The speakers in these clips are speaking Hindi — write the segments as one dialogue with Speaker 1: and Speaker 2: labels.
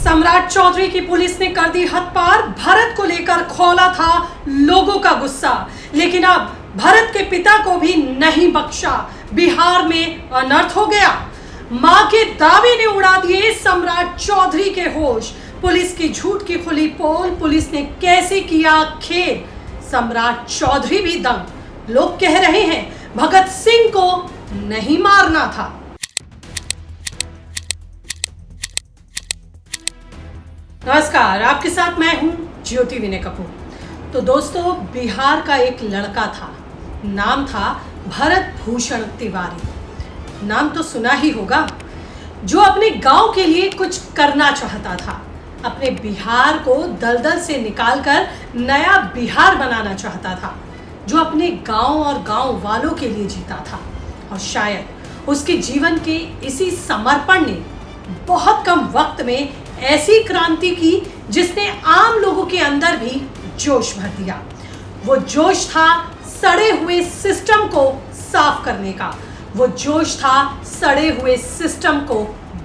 Speaker 1: सम्राट चौधरी की पुलिस ने कर दी हद पार। भरत को लेकर खौला था लोगों का गुस्सा, लेकिन अब भरत के पिता को भी नहीं बख्शा। बिहार में अनर्थ हो गया। मां के दावे ने उड़ा दिए सम्राट चौधरी के होश। पुलिस की झूठ की खुली पोल, पुलिस ने कैसे किया खेल। सम्राट चौधरी भी दंग। लोग कह रहे हैं भगत सिंह को नहीं मारना था। नमस्कार, आपके साथ मैं हूं ज्योति विनय कपूर। तो दोस्तों, बिहार का एक लड़का था, नाम था भरत भूषण तिवारी। नाम तो सुना ही होगा। जो अपने गांव के लिए कुछ करना चाहता था, अपने बिहार को दलदल से निकालकर नया बिहार बनाना चाहता था, जो अपने गांव और गांव वालों के लिए जीता था। और शायद उसके जीवन के इसी समर्पण ने बहुत कम वक्त में ऐसी क्रांति की जिसने आम लोगों के अंदर भी जोश भर दिया। वो जोश था सड़े हुए सिस्टम को साफ करने का। वो जोश था सड़े हुए सिस्टम को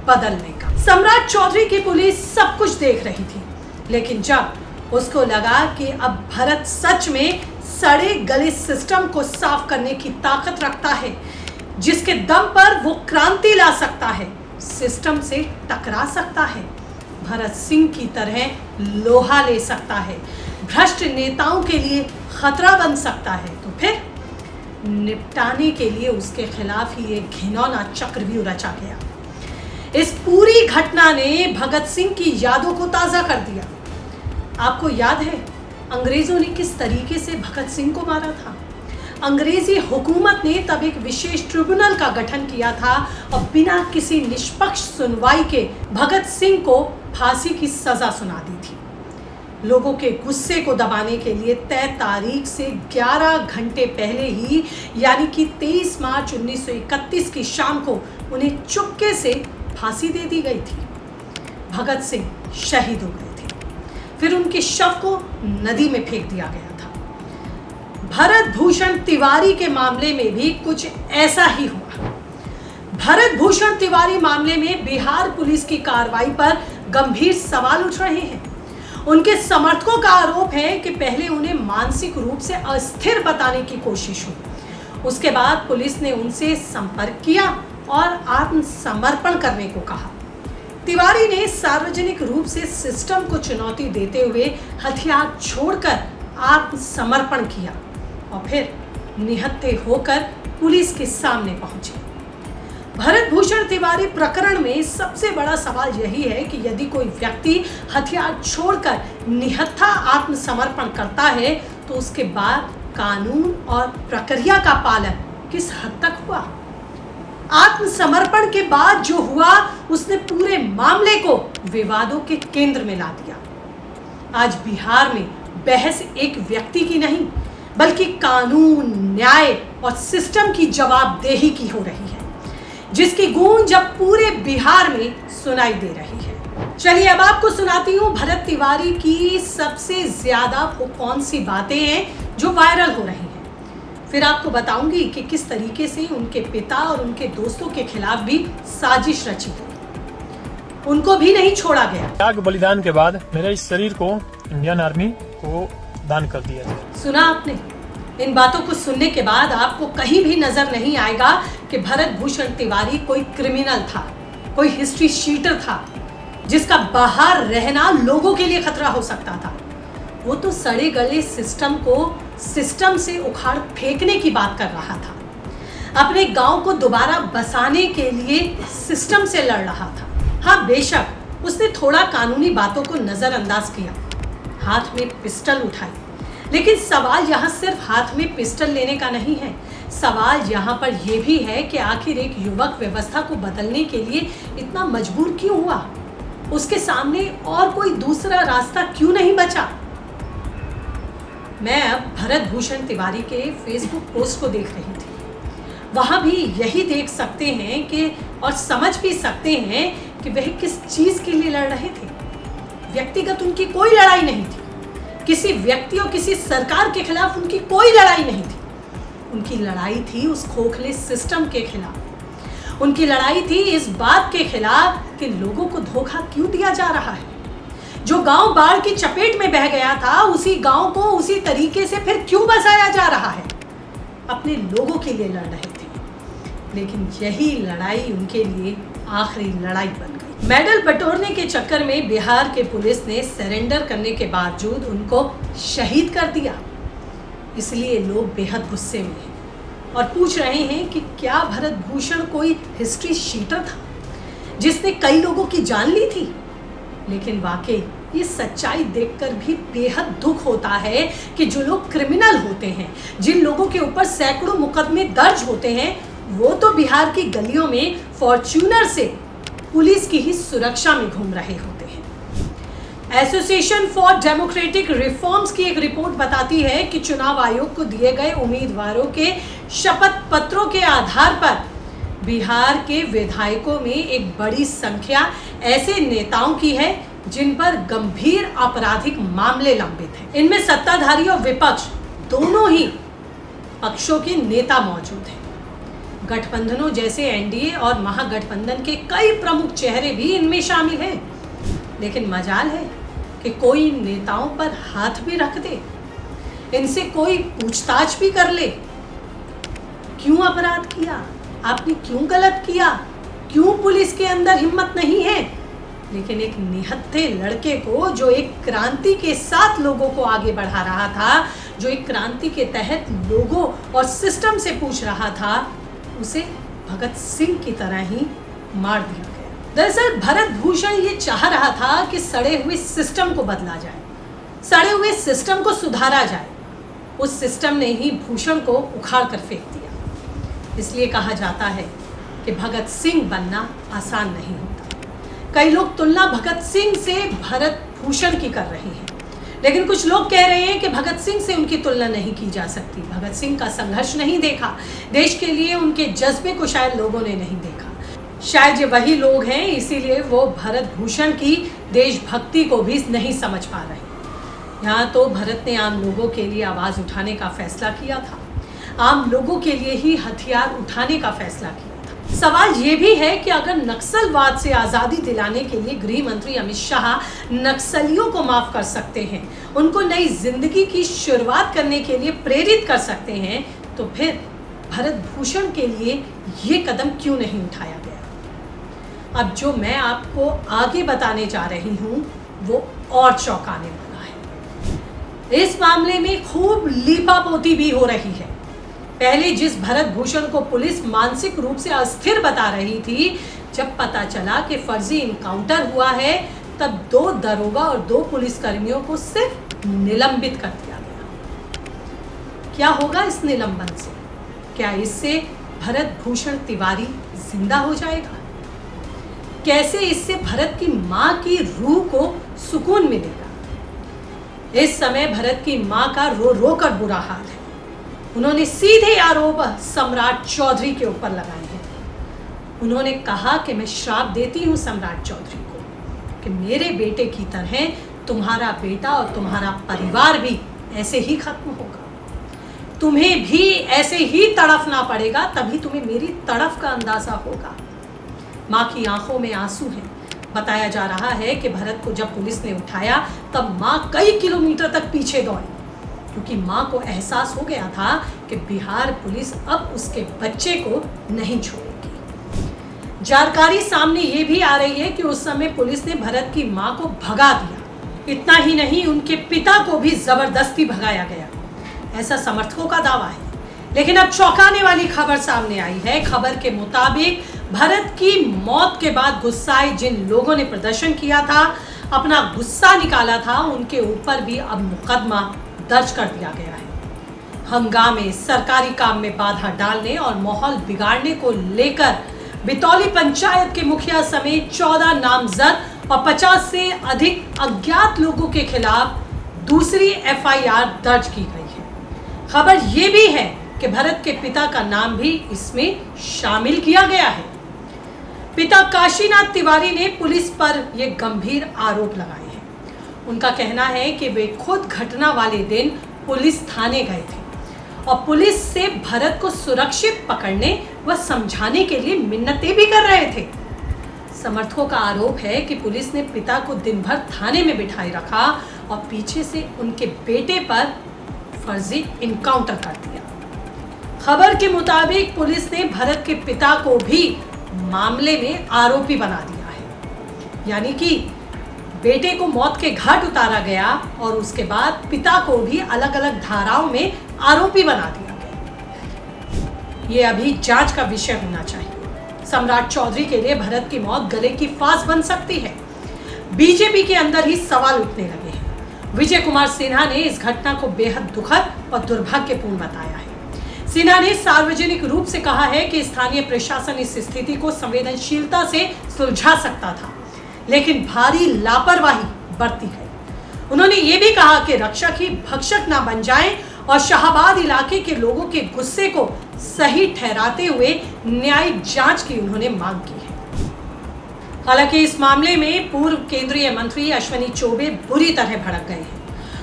Speaker 1: बदलने का। सम्राट चौधरी की पुलिस सब कुछ देख रही थी, लेकिन जब उसको लगा कि अब भरत सच में सड़े गले सिस्टम को साफ करने की ताकत रखता है, जिसके दम पर वो क्रांति ला सकता है, सिस्टम से टकरा सकता है, भरत सिंह की तरह लोहा ले सकता है, भ्रष्ट नेताओं के लिए खतरा बन सकता है, तो फिर निपटाने के लिए उसके खिलाफ ही एक घिनौना चक्रव्यूह रचा गया। इस पूरी घटना ने भगत सिंह की यादों को ताजा कर दिया। आपको याद है अंग्रेजों ने किस तरीके से भगत सिंह को मारा था? अंग्रेजी हुकूमत ने तब एक विशेष ट्रिब्यूनल का गठन किया था और बिना किसी निष्पक्ष सुनवाई के भगत सिंह को फांसी की सजा सुना दी थी। लोगों के गुस्से को दबाने के लिए तय तारीख से 11 घंटे पहले ही, यानी कि 23 मार्च 1931 की शाम को उन्हें चुपके से फांसी दे दी गई थी। भगत सिंह शहीद हो गए थे। फिर उनके शव को नदी में फेंक दिया गया था। भरत भूषण तिवारी के मामले में भी कुछ ऐसा ही हुआ। भरत भूषण तिवारी मामले में बिहार पुलिस की कार्रवाई पर गंभीर सवाल उठ रहे हैं। उनके समर्थकों का आरोप है कि पहले उन्हें मानसिक रूप से अस्थिर बताने की कोशिश हुई। उसके बाद पुलिस ने उनसे संपर्क किया और आत्मसमर्पण करने को कहा। तिवारी ने सार्वजनिक रूप से सिस्टम को चुनौती देते हुए हथियार छोड़कर आत्मसमर्पण किया और फिर निहत्थे होकर पुलिस के सामने पहुंचे। भरत भूषण तिवारी प्रकरण में सबसे बड़ा सवाल यही है कि यदि कोई व्यक्ति हथियार छोड़कर निहत्था आत्मसमर्पण करता है तो उसके बाद कानून और प्रक्रिया का पालन किस हद तक हुआ? आत्मसमर्पण के बाद जो हुआ उसने पूरे मामले को विवादों के केंद्र में ला दिया। आज बिहार में बहस एक व्यक्ति की नहीं, बल्कि कानून, न्याय और सिस्टम की जवाबदेही की हो रही है, जिसकी गूंज अब पूरे बिहार में सुनाई दे रही है। चलिए अब आपको सुनाती हूँ भरत तिवारी की सबसे ज्यादा वो कौन सी बातें हैं जो वायरल हो रही हैं। फिर आपको बताऊंगी कि किस तरीके से उनके पिता और उनके दोस्तों के खिलाफ भी साजिश रची गई। उनको भी नहीं छोड़ा गया।
Speaker 2: त्याग बलिदान के बाद मेरे इस शरीर को इंडियन आर्मी को दान कर दिया जाए।
Speaker 1: सुना आपने? इन बातों को सुनने के बाद आपको कहीं भी नजर नहीं आएगा कि भरत भूषण तिवारी कोई क्रिमिनल था, कोई हिस्ट्री शीटर था, जिसका बाहर रहना लोगों के लिए खतरा हो सकता था। वो तो सड़े गले सिस्टम को सिस्टम से उखाड़ फेंकने की बात कर रहा था। अपने गांव को दोबारा बसाने के लिए सिस्टम से लड़ रहा था। हाँ, बेशक उसने थोड़ा कानूनी बातों को नजरअंदाज किया, हाथ में पिस्टल उठाई, लेकिन सवाल यहाँ सिर्फ हाथ में पिस्टल लेने का नहीं है। सवाल यहाँ पर यह भी है कि आखिर एक युवक व्यवस्था को बदलने के लिए इतना मजबूर क्यों हुआ? उसके सामने और कोई दूसरा रास्ता क्यों नहीं बचा? मैं अब भरत भूषण तिवारी के फेसबुक पोस्ट को देख रही थी। वहाँ भी यही देख सकते हैं कि और समझ भी सकते हैं कि वह किस चीज़ के लिए लड़ रहे थे। व्यक्तिगत उनकी कोई लड़ाई नहीं थी। किसी व्यक्ति और किसी सरकार के खिलाफ उनकी कोई लड़ाई नहीं थी। उनकी लड़ाई थी उस खोखले सिस्टम के खिलाफ। उनकी लड़ाई थी इस बात के खिलाफ कि लोगों को धोखा क्यों दिया जा रहा है। जो गांव बाढ़ की चपेट में बह गया था, उसी गांव को उसी तरीके से फिर क्यों बसाया जा रहा है। अपने लोगों के लिए लड़ रहे थे, लेकिन यही लड़ाई उनके लिए आखिरी लड़ाई बन गई। मेडल बटोरने के चक्कर में बिहार के पुलिस ने सरेंडर करने के बावजूद उनको शहीद कर दिया। इसलिए लोग बेहद गुस्से में हैं और पूछ रहे हैं कि क्या भरत भूषण कोई हिस्ट्री शीटर था जिसने कई लोगों की जान ली थी। लेकिन वाकई ये सच्चाई देखकर भी बेहद दुख होता है कि जो लोग क्रिमिनल होते हैं, जिन लोगों के ऊपर सैकड़ों मुकदमे दर्ज होते हैं, वो तो बिहार की गलियों में फॉर्च्यूनर से पुलिस की ही सुरक्षा में घूम रहे होते हैं। एसोसिएशन फॉर डेमोक्रेटिक रिफॉर्म्स की एक रिपोर्ट बताती है कि चुनाव आयोग को दिए गए उम्मीदवारों के शपथ पत्रों के आधार पर बिहार के विधायकों में एक बड़ी संख्या ऐसे नेताओं की है जिन पर गंभीर आपराधिक मामले लंबित हैं। इनमें सत्ताधारी और विपक्ष दोनों ही पक्षों के नेता मौजूद हैं। गठबंधनों जैसे एनडीए और महागठबंधन के कई प्रमुख चेहरे भी इनमें शामिल हैं। लेकिन मजाल है कि कोई इन नेताओं पर हाथ भी रख दे, इनसे कोई पूछताछ भी कर ले। क्यों अपराध किया, आपने क्यों गलत किया, क्यों पुलिस के अंदर हिम्मत नहीं है। लेकिन एक निहत्थे लड़के को, जो एक क्रांति के साथ लोगों को आगे बढ़ा रहा था, जो एक क्रांति के तहत लोगों और सिस्टम से पूछ रहा था, उसे भगत सिंह की तरह ही मार दिया गया। दरअसल भरत भूषण ये चाह रहा था कि सड़े हुए सिस्टम को बदला जाए, सड़े हुए सिस्टम को सुधारा जाए। उस सिस्टम ने ही भूषण को उखाड़ कर फेंक दिया। इसलिए कहा जाता है कि भगत सिंह बनना आसान नहीं होता। कई लोग तुलना भगत सिंह से भरत भूषण की कर रहे हैं, लेकिन कुछ लोग कह रहे हैं कि भगत सिंह से उनकी तुलना नहीं की जा सकती। भगत सिंह का संघर्ष नहीं देखा, देश के लिए उनके जज्बे को शायद लोगों ने नहीं देखा। शायद ये वही लोग हैं, इसीलिए वो भरत भूषण की देशभक्ति को भी नहीं समझ पा रहे। यहाँ तो भरत ने आम लोगों के लिए आवाज़ उठाने का फैसला किया था, आम लोगों के लिए ही हथियार उठाने का फैसला किया था। सवाल ये भी है कि अगर नक्सलवाद से आज़ादी दिलाने के लिए गृह मंत्री अमित शाह नक्सलियों को माफ कर सकते हैं, उनको नई जिंदगी की शुरुआत करने के लिए प्रेरित कर सकते हैं, तो फिर भरत भूषण के लिए ये कदम क्यों नहीं उठाया गया। अब जो मैं आपको आगे बताने जा रही हूँ वो और चौंकाने वाला है। इस मामले में खूब लीपापोती भी हो रही है। पहले जिस भरत भूषण को पुलिस मानसिक रूप से अस्थिर बता रही थी, जब पता चला कि फर्जी इनकाउंटर हुआ है, तब 2 दरोगा और 2 पुलिसकर्मियों को सिर्फ निलंबित कर दिया गया। क्या होगा इस निलंबन से? क्या इससे भरत भूषण तिवारी जिंदा हो जाएगा? कैसे इससे भरत की मां की रूह को सुकून मिलेगा? इस समय भरत की मां का रो रो कर बुरा हाल है। उन्होंने सीधे आरोप सम्राट चौधरी के ऊपर लगाए हैं। उन्होंने कहा कि मैं श्राप देती हूं सम्राट चौधरी को कि मेरे बेटे की तरह तुम्हारा बेटा और तुम्हारा परिवार भी ऐसे ही खत्म होगा। तुम्हें भी ऐसे ही तड़फना पड़ेगा, तभी तुम्हें मेरी तड़फ का अंदाजा होगा। माँ की आंखों में आंसू हैं। बताया जा रहा है कि भरत को जब पुलिस ने उठाया तब माँ कई किलोमीटर तक पीछे दौड़ी, क्योंकि माँ को एहसास हो गया था कि बिहार पुलिस अब उसके बच्चे को नहीं छोड़ेगी। जानकारी सामने ये भी आ रही है कि उस समय पुलिस ने भरत की माँ को भगा दिया। इतना ही नहीं, उनके पिता को भी जबरदस्ती भगाया गया, ऐसा समर्थकों का दावा है। लेकिन अब चौंकाने वाली खबर सामने आई है। खबर के मुताबिक भरत की मौत के बाद गुस्साए जिन लोगों ने प्रदर्शन किया था, अपना गुस्सा निकाला था, उनके ऊपर भी अब मुकदमा दर्ज कर दिया गया है। हंगामे, सरकारी काम में बाधा डालने और माहौल बिगाड़ने को लेकर बितौली पंचायत के मुखिया समेत 14 नामजद और 50 से अधिक अज्ञात लोगों के खिलाफ दूसरी एफआईआर दर्ज की गई है। खबर यह भी है कि भरत के पिता का नाम भी इसमें शामिल किया गया है। पिता काशीनाथ तिवारी ने पुलिस पर यह गंभीर आरोप लगाए हैं। उनका कहना है कि वे खुद घटना वाले दिन पुलिस थाने गए थे और पुलिस से भरत को सुरक्षित पकड़ने वह समझाने के लिए मिन्नतें भी कर रहे थे। समर्थकों का आरोप है कि पुलिस ने पिता को दिन भर थाने में बिठाए रखा और पीछे से उनके बेटे पर फर्जी इनकाउंटर कर दिया। खबर के मुताबिक पुलिस ने भरत के पिता को भी मामले में आरोपी बना दिया है, यानी कि बेटे को मौत के घाट उतारा गया और उसके बाद पिता को भी अलग अलग धाराओं में आरोपी बना दिया गया। ये अभी जांच का विषय होना चाहिए। सम्राट चौधरी के लिए भरत की मौत गले की फांस बन सकती है। बीजेपी के अंदर ही सवाल उठने लगे हैं। विजय कुमार सिन्हा ने इस घटना को बेहद दुखद और दुर्भाग्यपूर्ण बताया है। सिन्हा ने सार्वजनिक रूप से कहा है कि स्थानीय प्रशासन इस स्थिति को संवेदनशीलता से सुलझा सकता था, लेकिन भारी लापरवाही बरती गई। उन्होंने ये भी कहा कि रक्षक ही भक्षक ना बन जाएं और शाहबाद इलाके के लोगों के गुस्से को सही ठहराते हुए न्यायिक जांच की उन्होंने मांग की है। हालांकि इस मामले में पूर्व केंद्रीय मंत्री अश्विनी चौबे बुरी तरह भड़क गए हैं।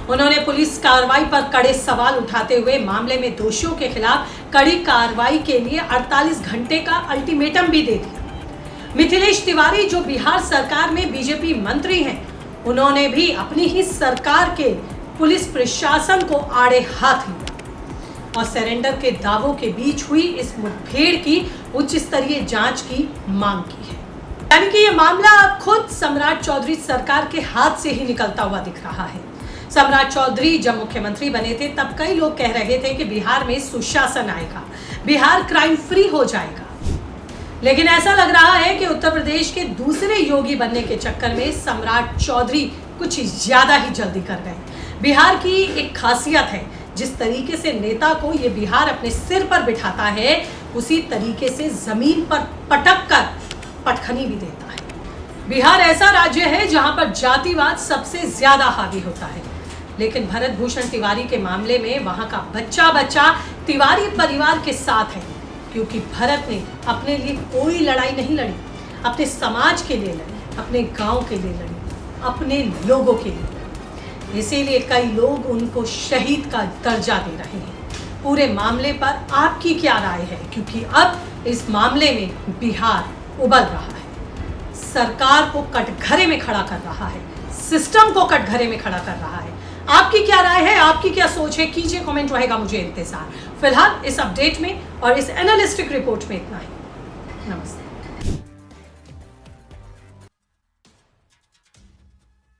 Speaker 1: उन्होंने पुलिस कार्रवाई पर कड़े सवाल उठाते हुए मामले में दोषियों के खिलाफ कड़ी कार्रवाई के लिए 48 घंटे का अल्टीमेटम भी दे दिया। मिथिलेश तिवारी जो बिहार सरकार में बीजेपी मंत्री हैं, उन्होंने भी अपनी ही सरकार के पुलिस प्रशासन को आड़े हाथ लिया और सरेंडर के दावों के बीच हुई इस मुठभेड़ की उच्च स्तरीय जांच की मांग की है। यानी कि यह मामला अब खुद सम्राट चौधरी सरकार के हाथ से ही निकलता हुआ दिख रहा है। सम्राट चौधरी जब मुख्यमंत्री बने थे तब कई लोग कह रहे थे कि बिहार में सुशासन आएगा, बिहार क्राइम फ्री हो जाएगा, लेकिन ऐसा लग रहा है कि उत्तर प्रदेश के दूसरे योगी बनने के चक्कर में सम्राट चौधरी कुछ ज्यादा ही जल्दी कर गए। बिहार की एक खासियत है, जिस तरीके से नेता को ये बिहार अपने सिर पर बिठाता है, उसी तरीके से जमीन पर पटक कर पटखनी भी देता है। बिहार ऐसा राज्य है जहां पर जातिवाद सबसे ज्यादा हावी होता है, लेकिन भरत भूषण तिवारी के मामले में वहां का बच्चा बच्चा तिवारी परिवार के साथ है, क्योंकि भरत ने अपने लिए कोई लड़ाई नहीं लड़ी, अपने समाज के लिए लड़ी, अपने गांव के लिए लड़ी, अपने लोगों के लिए लड़ी। इसीलिए कई लोग उनको शहीद का दर्जा दे रहे हैं। पूरे मामले पर आपकी क्या राय है? क्योंकि अब इस मामले में बिहार उबल रहा है, सरकार को कटघरे में खड़ा कर रहा है, सिस्टम को कटघरे में खड़ा कर रहा है। आपकी क्या राय है? आपकी क्या सोच है? कीजिए कमेंट, रहेगा मुझे इंतजार। फिलहाल इस अपडेट में और इस एनालिस्टिक रिपोर्ट में इतना ही। नमस्ते।